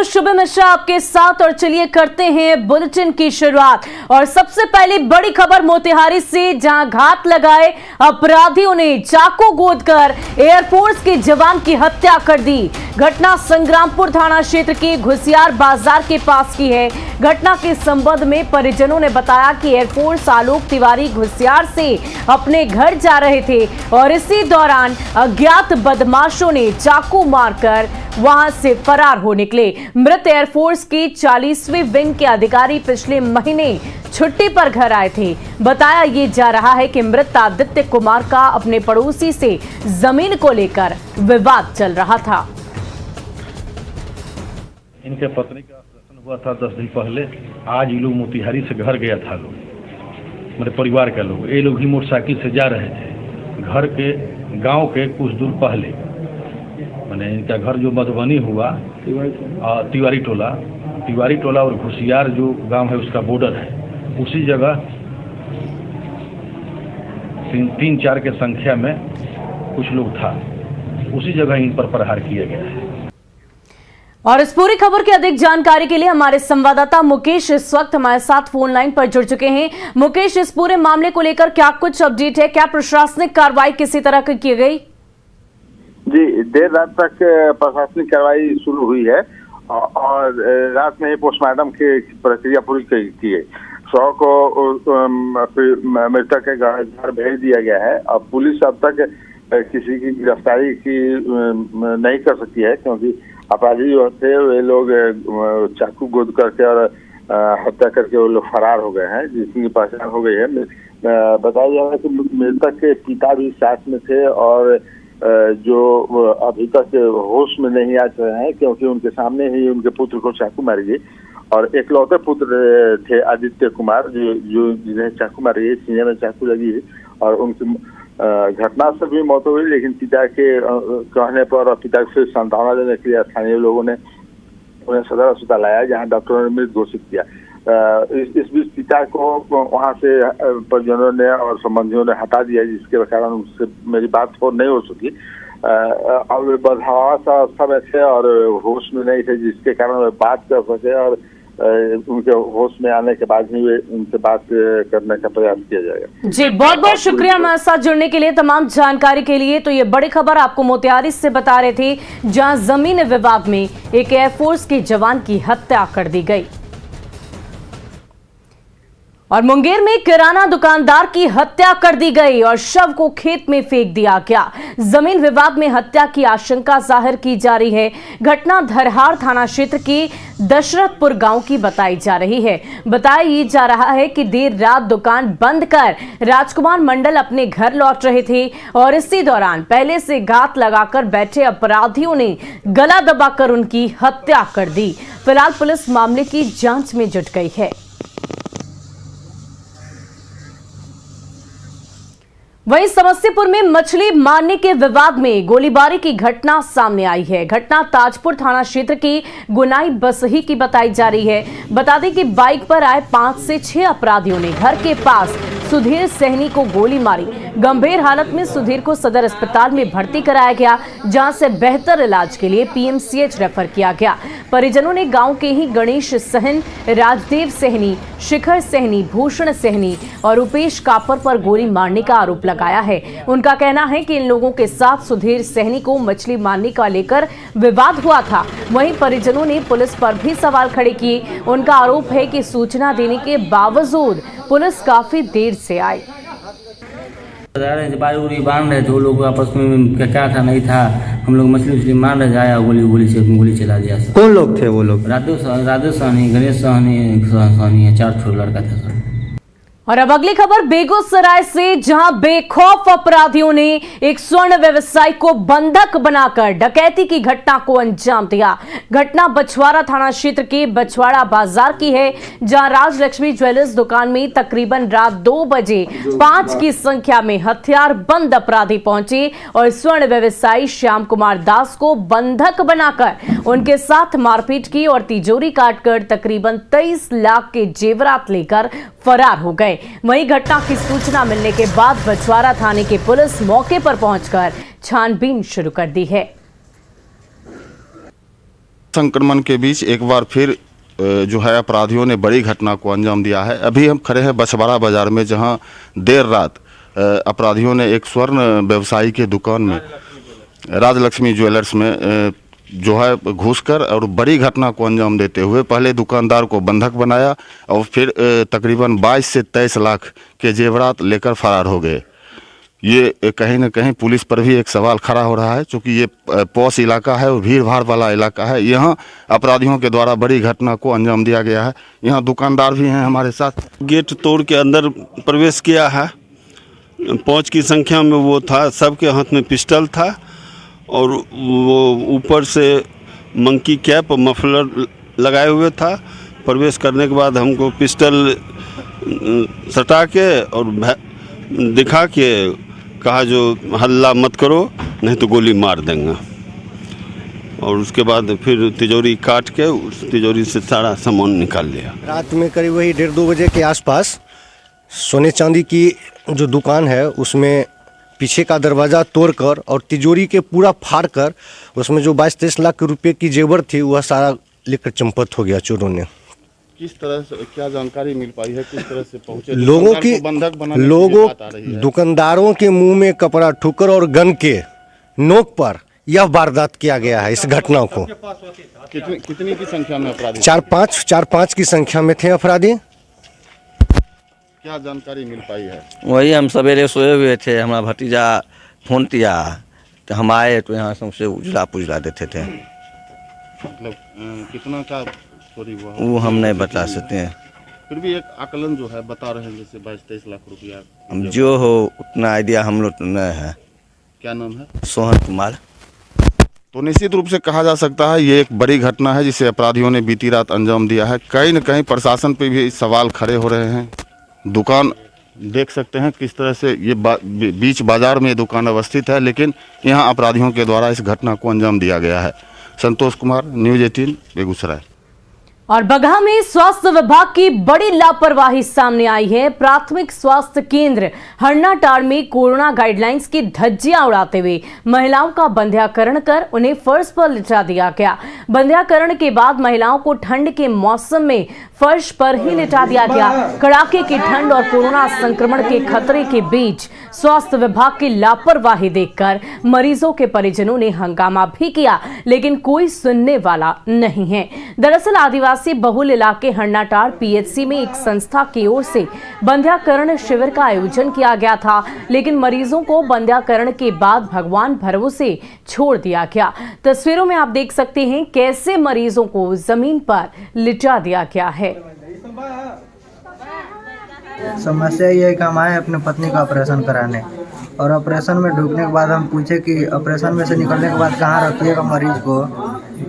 शुभ मिश्रा आपके साथ और चलिए करते हैं बुलेटिन की शुरुआत। और सबसे पहले बड़ी खबर मोतिहारी से, जहां घात लगाए अपराधियों ने चाकू गोदकर एयरफोर्स के जवान की हत्या कर दी। घटना संग्रामपुर थाना क्षेत्र के घुसियार बाजार के पास की है। घटना के संबंध में परिजनों ने बताया कि एयरफोर्स आलोक तिवारी घुसियार से अपने घर जा रहे थे और इसी दौरान अज्ञात बदमाशों ने चाकू मारकर वहां से फरार हो निकले। मृत एयरफोर्स के 40वीं विंग के अधिकारी पिछले महीने छुट्टी पर घर आए थे। बताया ये जा रहा है कि मृत आदित्य कुमार का अपने पड़ोसी से जमीन को लेकर विवाद चल रहा था। इनके पत्नी का ऑपरेशन हुआ था 10 दिन पहले। आज ये लोग मोतिहारी से घर गया था, लोग मेरे परिवार के लोग, ये लोग ही मोटरसाइकिल से जा रहे थे घर के गांव के कुछ दूर पहले। मैंने इनका घर जो मधुबनी हुआ तिवारी टोला और घुसियार जो गांव है उसका बॉर्डर है, उसी जगह 3-4 के संख्या में कुछ लोग था, उसी जगह इन पर प्रहार किया गया है। और इस पूरी खबर की अधिक जानकारी के लिए हमारे संवाददाता मुकेश इस वक्त हमारे साथ फोन लाइन पर जुड़ चुके हैं। मुकेश, इस पूरे मामले को लेकर क्या कुछ अपडेट है? क्या प्रशासनिक कार्रवाई किसी तरह की गई? जी, देर रात तक प्रशासनिक कार्रवाई शुरू हुई है और रात में ही पोस्टमार्टम की प्रक्रिया पूरी की गई। शव को मृतक के घर भेज दिया गया है। अब पुलिस अब तक किसी की गिरफ्तारी की नहीं कर सकती है, क्योंकि अपराधी जो थे वे लोग चाकू गोद करके और हत्या करके वो लोग फरार हो गए हैं, जिसकी पहचान हो गई है। बताया जा रहा है कि मृतक के पिता भी साथ में थे और जो अभी तक होश में नहीं आ रहे हैं, क्योंकि उनके सामने ही उनके पुत्र को चाकू मारी गई। और एकलौते पुत्र थे आदित्य कुमार, जो जिन्हें चाकू मारी गई, सीने में चाकू लगी है और उनकी घटना से भी मौत हो गई। लेकिन पिता के कहने पर और पिता को सांत्वना देने के लिए स्थानीय लोगों ने उन्हें सदर अस्पताल लाया, जहां डॉक्टरों ने मृत घोषित किया। इस बीच पिता को वहां से परिजनों ने और संबंधियों ने हटा दिया, जिसके कारण उससे मेरी बात नहीं हो सकी। और वे बदहवास अवस्था में थे और होश में नहीं थे, जिसके कारण वे बात कर सके और उनके होश में आने के बाद ही उनसे बात करने का प्रयास किया जाएगा। जी, बहुत बहुत शुक्रिया हमारे साथ जुड़ने के लिए, तमाम जानकारी के लिए। तो ये बड़ी खबर आपको मोतिहारी से बता रहे थे, जहां जमीन विवाद में एक एयरफोर्स के जवान की हत्या कर दी गई। और मुंगेर में किराना दुकानदार की हत्या कर दी गई और शव को खेत में फेंक दिया गया। जमीन विवाद में हत्या की आशंका जाहिर की जा रही है। घटना धरहार थाना क्षेत्र के दशरथपुर गांव की बताई जा रही है। बताया ये जा रहा है कि देर रात दुकान बंद कर राजकुमार मंडल अपने घर लौट रहे थे और इसी दौरान पहले से घात लगाकर बैठे अपराधियों ने गला दबाकर उनकी हत्या कर दी। फिलहाल पुलिस मामले की जांच में जुट गई है। वहीं समस्तीपुर में मछली मारने के विवाद में गोलीबारी की घटना सामने आई है। घटना ताजपुर थाना क्षेत्र की गुनाई बसही की बताई जा रही है। बता दें कि बाइक पर आए 5 से 6 अपराधियों ने घर के पास सुधीर सहनी को गोली मारी। गंभीर हालत में सुधीर को सदर अस्पताल में भर्ती कराया गया, जहां से बेहतर इलाज के लिए पीएमसीएच रेफर किया गया। परिजनों ने गांव के ही गणेश सहन, राजदेव सहनी, शिखर सहनी, भूषण सहनी और रुपेश कापर पर गोली मारने का आरोप लगाया है। उनका कहना है कि इन लोगों के साथ सुधीर सहनी को मछली मारने का लेकर विवाद हुआ था। वहीं परिजनों ने पुलिस पर भी सवाल खड़े किए। उनका आरोप है कि सूचना देने के बावजूद पुलिस काफी देर से आई। बारी बांध रहे थे वो लोग, आपस में क्या था नहीं था, हम लोग मछली मार रहे थे, आया गोली चला दिया। कौन लोग थे वो लोग? राधे सहनी, गणेश सहनी, 4 छोटे लड़का था सर। और अब अगली खबर बेगूसराय से, जहां बेखौफ अपराधियों ने एक स्वर्ण व्यवसायी को बंधक बनाकर डकैती की घटना को अंजाम दिया। घटना बछवाड़ा थाना क्षेत्र के बछवाड़ा बाजार की है, जहां राजलक्ष्मी ज्वेलर्स दुकान में तकरीबन रात 2 बजे 5 की संख्या में हथियार बंद अपराधी पहुंचे और स्वर्ण व्यवसायी श्याम कुमार दास को बंधक बनाकर उनके साथ मारपीट की और तिजोरी काटकर तकरीबन 23 लाख के जेवरात लेकर फरार हो गए। वहीं घटना की सूचना मिलने के बाद बछवाड़ा थाने की पुलिस मौके पर पहुंचकर छानबीन शुरू कर दी है। संक्रमण के बीच एक बार फिर जो है अपराधियों ने बड़ी घटना को अंजाम दिया है। अभी हम खड़े हैं बछवाड़ा बाजार में, जहां देर रात अपराधियों ने एक स्वर्ण व्यवसायी के दुकान में, राजलक्ष्मी ज्वेलर्स में जो है घुसकर और बड़ी घटना को अंजाम देते हुए पहले दुकानदार को बंधक बनाया और फिर तकरीबन 22 से 23 लाख के जेवरात लेकर फरार हो गए। ये कहीं ना कहीं पुलिस पर भी एक सवाल खड़ा हो रहा है, क्योंकि ये पॉश इलाका है और भीड़ भाड़ वाला इलाका है। यहाँ अपराधियों के द्वारा बड़ी घटना को अंजाम दिया गया है। यहाँ दुकानदार भी हैं हमारे साथ। गेट तोड़ के अंदर प्रवेश किया है। 5 की संख्या में वो था, सबके हाथ में पिस्टल था और वो ऊपर से मंकी कैप मफलर लगाए हुए था। प्रवेश करने के बाद हमको पिस्टल सटा के और दिखा के कहा जो हल्ला मत करो नहीं तो गोली मार देंगे, और उसके बाद फिर तिजोरी काट के उस तिजोरी से सारा सामान निकाल लिया। रात में करीब वही 1:30-2 बजे के आसपास सोने चांदी की जो दुकान है उसमें पीछे का दरवाज़ा तोड़कर और तिजोरी के पूरा फाड़ कर उसमें जो 22-23 लाख रुपए की जेवर थी वह सारा लेकर चंपत हो गया चोरों ने। किस तरह से, क्या जानकारी मिल पाई है, किस तरह से पहुंचे लोगों की, दुकानदारों के मुंह में कपड़ा ठोकर और गन के नोक पर यह वारदात किया गया है। इस घटना को कितनी की संख्या में अपराधी? 4-5 की संख्या में थे अपराधी। क्या जानकारी मिल पाई है? वही हम सवेरे सोए हुए थे, हमारा भतीजा फोन किया तो हम आए तो यहाँ सबसे उजला देते थे। मतलब कितना का चोरी हुआ वो हम नहीं बता सकते हैं, फिर भी एक आकलन जो है बता रहे हैं जैसे 22-23 लाख रुपया। हम जो हो उतना आइडिया हम लोग नहीं है। क्या नाम है? सोहन कुमार। तो निश्चित रूप से कहा जा सकता है ये एक बड़ी घटना है जिसे अपराधियों ने बीती रात अंजाम दिया है। कहीं न कहीं प्रशासन पे भी सवाल खड़े हो रहे हैं। दुकान देख सकते हैं किस तरह से ये बीच बाजार में दुकान अवस्थित है, लेकिन यहाँ अपराधियों के द्वारा इस घटना को अंजाम दिया गया है। संतोष कुमार, न्यूज़ 18, बेगूसराय। और बगहा में स्वास्थ्य विभाग की बड़ी लापरवाही सामने आई है। प्राथमिक स्वास्थ्य केंद्र हरनाटाड़ में कोरोना गाइडलाइंस की धज्जियां उड़ाते हुए महिलाओं का बंध्याकरण कर उन्हें फर्श पर लिटा दिया गया। बंध्याकरण के बाद महिलाओं को ठंड के मौसम में फर्श पर ही लिटा दिया गया। कड़ाके की ठंड और कोरोना संक्रमण के खतरे के बीच स्वास्थ्य विभाग की लापरवाही देखकर मरीजों के परिजनों ने हंगामा भी किया, लेकिन कोई सुनने वाला नहीं है। दरअसल आदिवासी बहुल इलाके हरनाटाड़ पीएचसी में एक संस्था की ओर से बंध्याकरण शिविर का आयोजन किया गया था, लेकिन मरीजों को बंध्याकरण के बाद भगवान भरोसे छोड़ दिया गया। तस्वीरों में आप देख सकते हैं कैसे मरीजों को जमीन पर लिटा दिया गया है। समस्या ये है कि हम आए अपने पत्नी का ऑपरेशन कराने, और ऑपरेशन में ढुकने के बाद हम पूछे कि ऑपरेशन में से निकलने के बाद कहाँ रखिएगा मरीज को,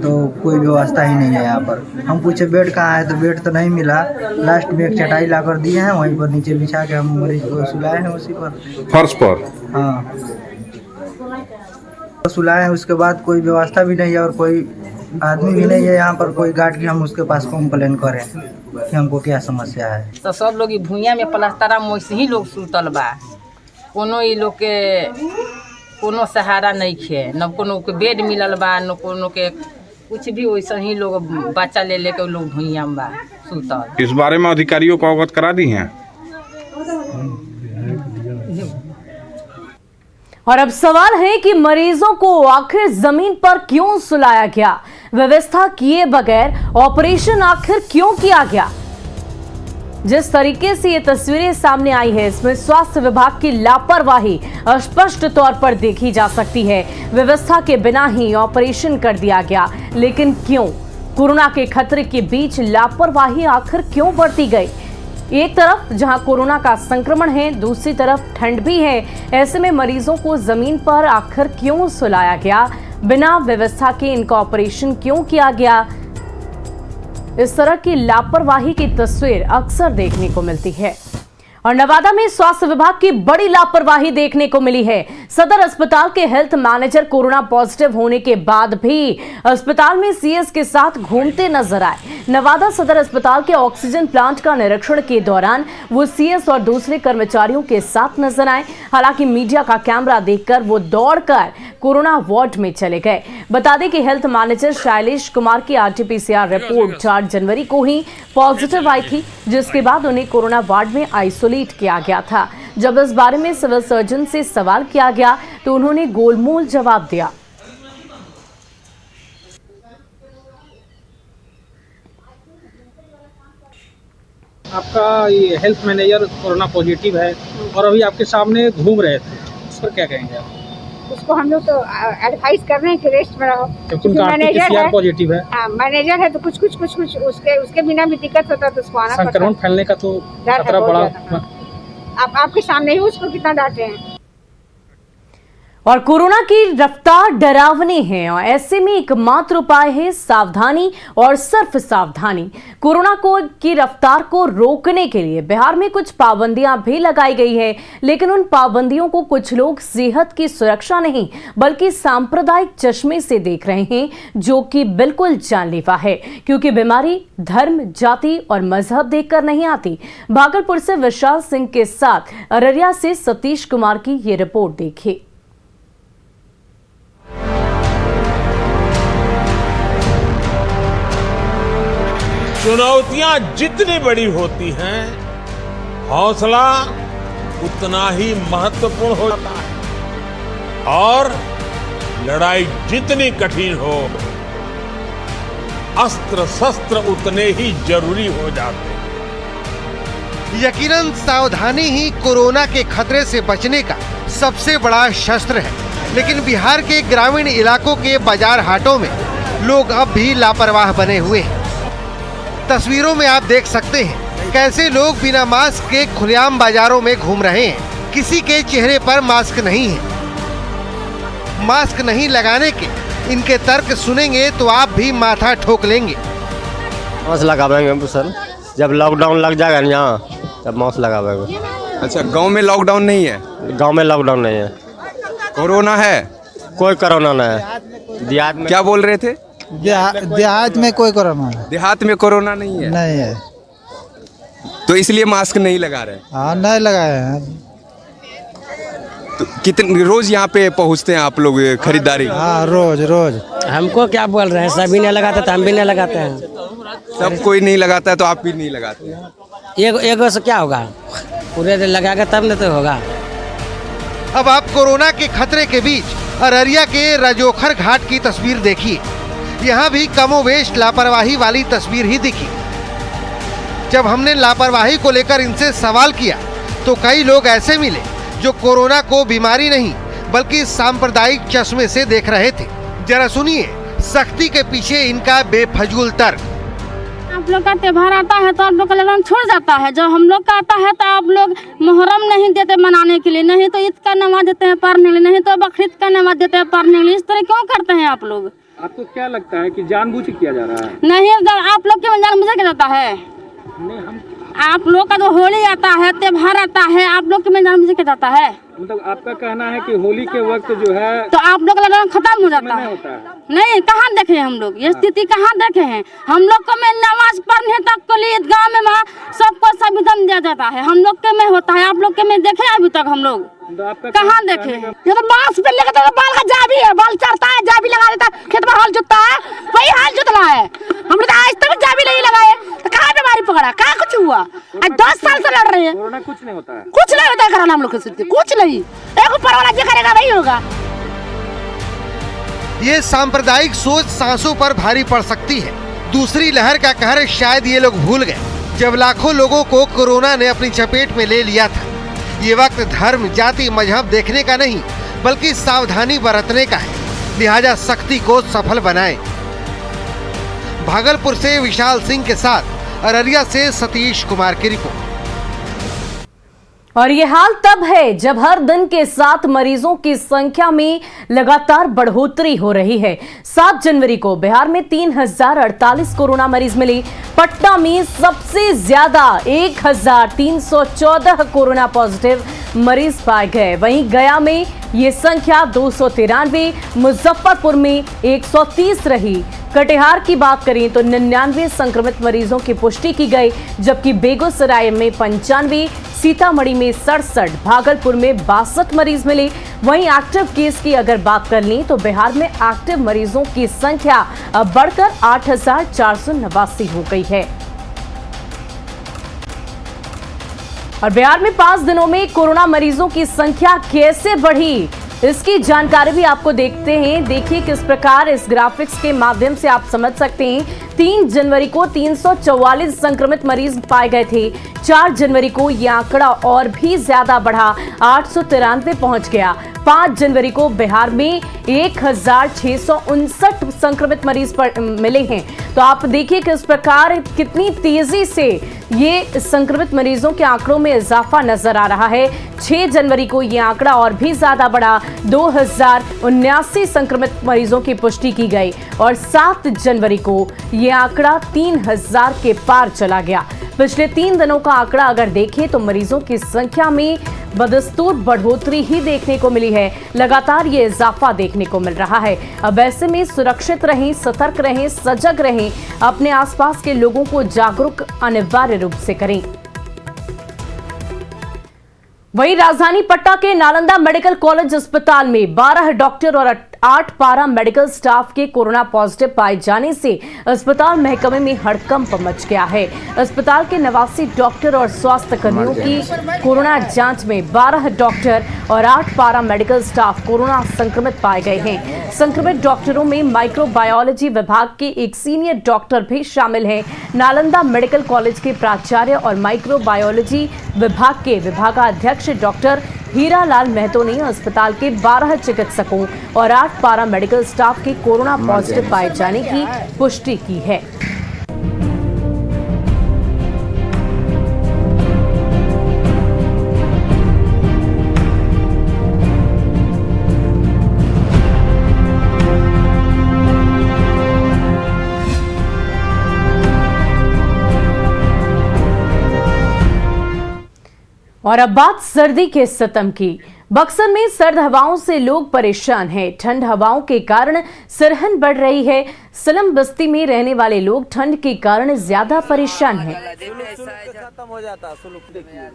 तो कोई व्यवस्था ही नहीं है यहाँ पर। हम पूछे बेड कहाँ है, तो बेड तो नहीं मिला। लास्ट में एक चटाई ला कर दिए हैं, वहीं पर नीचे बिछा के हम मरीज को सुलाए हैं उसी पर, फर्श पर। हाँ, सुलाए हैं। उसके बाद कोई व्यवस्था भी नहीं है और कोई आदमी भी नहीं है यहाँ पर, कोई गार्ड की हम उसके पास कंप्लेन करें कि हमको क्या समस्या है। तो सब लोग भूइया में प्लास्टरा वैसे ही लोग सुतल बा, कोनो ई लोग के कोनो सहारा नहीं खे, न कोनो के बेड मिलल बा, न कोनो के कुछ भी। वैसे ही लोग बच्चा ले लेके लोग भूइया में बा सुतल। इस बारे में अधिकारियों को अवगत करा दी हैं। और अब सवाल है कि मरीजों को आखिर जमीन पर क्यों सुलाया गया? व्यवस्था किए बगैर ऑपरेशन आखिर क्यों किया गया? जिस तरीके से ये तस्वीरें सामने आई है, इसमें स्वास्थ्य विभाग की लापरवाही स्पष्ट तौर पर देखी जा सकती है। व्यवस्था के बिना ही ऑपरेशन कर दिया गया, लेकिन क्यों? कोरोना के खतरे के बीच लापरवाही आखिर क्यों बरती गई? एक तरफ जहां कोरोना का संक्रमण है, दूसरी तरफ ठंड भी है। ऐसे में मरीजों को जमीन पर आखिर क्यों सुलाया गया? बिना व्यवस्था के इनका ऑपरेशन क्यों किया गया? इस तरह की लापरवाही की तस्वीर अक्सर देखने को मिलती है। और नवादा में स्वास्थ्य विभाग की बड़ी लापरवाही देखने को मिली है। सदर अस्पताल के हेल्थ मैनेजर कोरोना पॉजिटिव होने के बाद भी अस्पताल में सीएस के साथ घूमते नजर आए। नवादा सदर अस्पताल के ऑक्सीजन प्लांट का निरीक्षण के दौरान वो सीएस और दूसरे कर्मचारियों के साथ नजर आए। हालांकि मीडिया का कैमरा देखकर वो दौड़कर कोरोना वार्ड में चले गए। बता दें कि हेल्थ मैनेजर शैलेश कुमार की आरटीपीसीआर रिपोर्ट 4 जनवरी को ही पॉजिटिव आई थी, जिसके बाद उन्हें कोरोना वार्ड में आइसोलेट किया गया था। जब इस बारे में सिविल सर्जन से सवाल किया गया तो उन्होंने गोलमोल जवाब दिया। आपका ये हेल्थ मैनेजर कोरोना पॉजिटिव है और अभी आपके सामने घूम रहे थे, उस पर क्या कहेंगे आप? उसको हम लोग तो एडवाइस कर रहे हैं कि रेस्ट में रहो, क्योंकि मैनेजर है, पॉजिटिव है। मैनेजर है तो कुछ उसके बिना भी दिक्कत होता है तो उसको आना पड़ता है। संक्रमण फैलने का तो खतरा बड़ा। आपके सामने ही उसको कितना डांटे हैं। और कोरोना की रफ्तार डरावनी है और ऐसे में एकमात्र उपाय है सावधानी और सिर्फ सावधानी। कोरोना की रफ्तार को रोकने के लिए बिहार में कुछ पाबंदियां भी लगाई गई है, लेकिन उन पाबंदियों को कुछ लोग सेहत की सुरक्षा नहीं बल्कि सांप्रदायिक चश्मे से देख रहे हैं, जो कि बिल्कुल जानलेवा है, क्योंकि बीमारी धर्म, जाति और मजहब देखकर नहीं आती। भागलपुर से विशाल सिंह के साथ अररिया से सतीश कुमार की ये रिपोर्ट देखिए। चुनौतियां जितनी बड़ी होती हैं, हौसला उतना ही महत्वपूर्ण होता है और लड़ाई जितनी कठिन हो, अस्त्र शस्त्र उतने ही जरूरी हो जाते हैं। यकीनन सावधानी ही कोरोना के खतरे से बचने का सबसे बड़ा शस्त्र है, लेकिन बिहार के ग्रामीण इलाकों के बाजार हाटों में लोग अब भी लापरवाह बने हुए हैं। तस्वीरों में आप देख सकते हैं कैसे लोग बिना मास्क के खुलेआम बाजारों में घूम रहे हैं। किसी के चेहरे पर मास्क नहीं है। मास्क नहीं लगाने के इनके तर्क सुनेंगे तो आप भी माथा ठोक लेंगे। मास्क लगाएंगे सर, जब लॉकडाउन लग जाएगा ना यहाँ तब मास्क लगाएंगे। अच्छा, गांव में लॉकडाउन नहीं है? गांव में लॉकडाउन नहीं है। कोरोना है? कोई कोरोना नहीं है। देहात में क्या बोल रहे थे? देहात में कोई कोरोना देहात में कोरोना नहीं है? नहीं है, तो इसलिए मास्क नहीं लगा रहे? हाँ, नहीं लगाए हैं। तो कितने रोज यहाँ पे पहुँचते हैं आप लोग खरीदारी? हाँ, रोज रोज। हमको क्या बोल रहे हैं, सभी नहीं लगाते तो हम भी नहीं लगाते हैं। सब कोई नहीं लगाता है तो आप भी नहीं लगाते? एगो से क्या होगा, पूरे दिन लगाएगा तब नहीं तो होगा। अब आप कोरोना के खतरे के बीच अररिया के राजोखर घाट की तस्वीर देखिए। यहाँ भी कमोवेश लापरवाही वाली तस्वीर ही दिखी। जब हमने लापरवाही को लेकर इनसे सवाल किया तो कई लोग ऐसे मिले जो कोरोना को बीमारी नहीं बल्कि सांप्रदायिक चश्मे से देख रहे थे। जरा सुनिए सख्ती के पीछे इनका बेफजूल तर्क। आप लोग का त्योहार आता है तो आप लोग का लॉकडाउन छूट जाता है, जब हम लोग का आता है तो आप लोग मुहर्रम नहीं देते मनाने के लिए, नहीं तो ईद का नमाज देते हैं पढ़ने के लिए, नहीं तो बकरीद का नमाज देते हैं पढ़ने के लिए। इस तरह क्यों करते हैं आप लोग? आपको क्या लगता है कि जानबूझ के किया जा रहा है? नहीं, आप लोग के जानबूझ के जाता है। नहीं, हम आप लोग का जो होली आता है, त्योहार आता है, आप लोग के जानबूझ के जाता है। मतलब आपका कहना है कि होली के वक्त जो है तो आप लोग का लॉकडाउन खत्म हो जाता है। होता है। नहीं, कहाँ देखे हम लोग ये स्थिति, कहाँ देखे हैं हम लोग को? में नमाज पढ़ने तक के लिए गाँव में वहाँ सबको संविधान दिया जाता है, हम लोग के में होता है, आप लोग के में देखे अभी तक हम लोग कहाँ देखे? ये तो मास्क पहन लेकर तो बाल का जा भी है, बाल चढ़ता है, जा भी लगा देता है, खेत में हल जोतता है, वही हाल जोतला है। हम लोग आज तक जा भी नहीं लगाए तो कहाँ बीमारी पकड़ा, कहाँ कुछ हुआ? आज 10 साल से लड़ रहे हैं, कोरोना कुछ नहीं होता है, कुछ नहीं होता है कोरोना हम लोग की स्थिति, कुछ नहीं। एक ऊपर वाला जो करेगा वही होगा। ये सांप्रदायिक सोच सांसों पर भारी पड़ सकती है। दूसरी लहर का कहर शायद ये लोग भूल गए, जब लाखों लोगों को कोरोना ने अपनी चपेट में ले लिया था। ये वक्त धर्म, जाति, मजहब देखने का नहीं बल्कि सावधानी बरतने का है, लिहाजा सख्ती को सफल बनाएं। भागलपुर से विशाल सिंह के साथ अररिया से सतीश कुमार की रिपोर्ट। और ये हाल तब है जब हर दिन के साथ मरीजों की संख्या में लगातार बढ़ोतरी हो रही है। 7 जनवरी को बिहार में 3048 कोरोना मरीज मिले। पटना में सबसे ज्यादा 1314 कोरोना पॉजिटिव मरीज पाए गए। वहीं गया में ये संख्या 293, मुजफ्फरपुर में 130 रही। कटिहार की बात करें तो 99 संक्रमित मरीजों की पुष्टि की गई, जबकि बेगूसराय में 95, सीतामढ़ी में 67, भागलपुर में 62 मरीज मिले। वहीं एक्टिव केस की अगर बात कर लें तो बिहार में एक्टिव मरीजों की संख्या अब बढ़कर 8,489 हो गई है। और बिहार में 5 दिनों में कोरोना मरीजों की संख्या कैसे बढ़ी, इसकी जानकारी भी आपको देखते हैं। देखिए किस प्रकार इस ग्राफिक्स के माध्यम से आप समझ सकते हैं। 3 जनवरी को 344 संक्रमित मरीज पाए गए थे। 4 जनवरी को यह आंकड़ा और भी ज्यादा बढ़ा, 893 पहुंच गया। 5 जनवरी को बिहार में 1,659 संक्रमित मरीज मिले हैं। तो आप देखिए किस प्रकार कितनी तेजी से ये संक्रमित मरीजों के आंकड़ों में इजाफा नजर आ रहा है। 6 जनवरी को यह आंकड़ा और भी ज्यादा बढ़ा, 2,079 संक्रमित मरीजों की पुष्टि की गई और 7 जनवरी को यह आंकड़ा 3,000 के पार चला गया। पिछले 3 दिनों का आंकड़ा अगर देखें तो मरीजों की संख्या में बदस्तूर बढ़ोतरी ही देखने को मिली है। लगातार ये इजाफा देखने को मिल रहा है। अब ऐसे में सुरक्षित रहें, सतर्क रहें, सजग रहें, अपने आसपास के लोगों को जागरूक अनिवार्य रूप से करें। वहीं राजधानी पटना के नालंदा मेडिकल कॉलेज अस्पताल में 12 डॉक्टर और 8 पारा मेडिकल स्टाफ के कोरोना पॉजिटिव पाए जाने से अस्पताल महकमे में हड़कंप मच गया है। अस्पताल के 89 डॉक्टर और स्वास्थ्य कर्मियों की कोरोना जांच में 12 डॉक्टर और 8 पारा मेडिकल स्टाफ कोरोना संक्रमित पाए गए हैं। संक्रमित डॉक्टरों में माइक्रोबायोलॉजी विभाग के एक सीनियर डॉक्टर भी शामिल हैं। नालंदा मेडिकल कॉलेज के प्राचार्य और माइक्रोबायोलॉजी विभाग के विभागाध्यक्ष डॉक्टर हीरालाल महतो ने अस्पताल के 12 चिकित्सकों और 8 पारा मेडिकल स्टाफ के कोरोना पॉजिटिव पाए जाने की पुष्टि की है। और अब बात सर्दी के सितम की। बक्सर में सर्द हवाओं से लोग परेशान हैं। ठंड हवाओं के कारण सिरहन बढ़ रही है। सलम बस्ती में रहने वाले लोग ठंड के कारण ज्यादा परेशान हैं। खत्म हो जाता, देखिए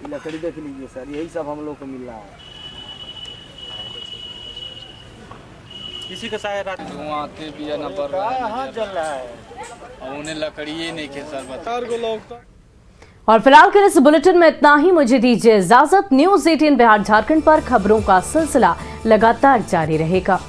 लकड़ी देख लीजिए सर, यही सब हम लोग को मिल रहा है। किसी का शायद धुआं के भी न बढ़ रहा है, जल रहा है और उन्हें लकड़ी नहीं खे सर। और फिलहाल के इस बुलेटिन में इतना ही। मुझे दीजिए इजाजत। न्यूज़ 18 बिहार झारखंड पर खबरों का सिलसिला लगातार जारी रहेगा।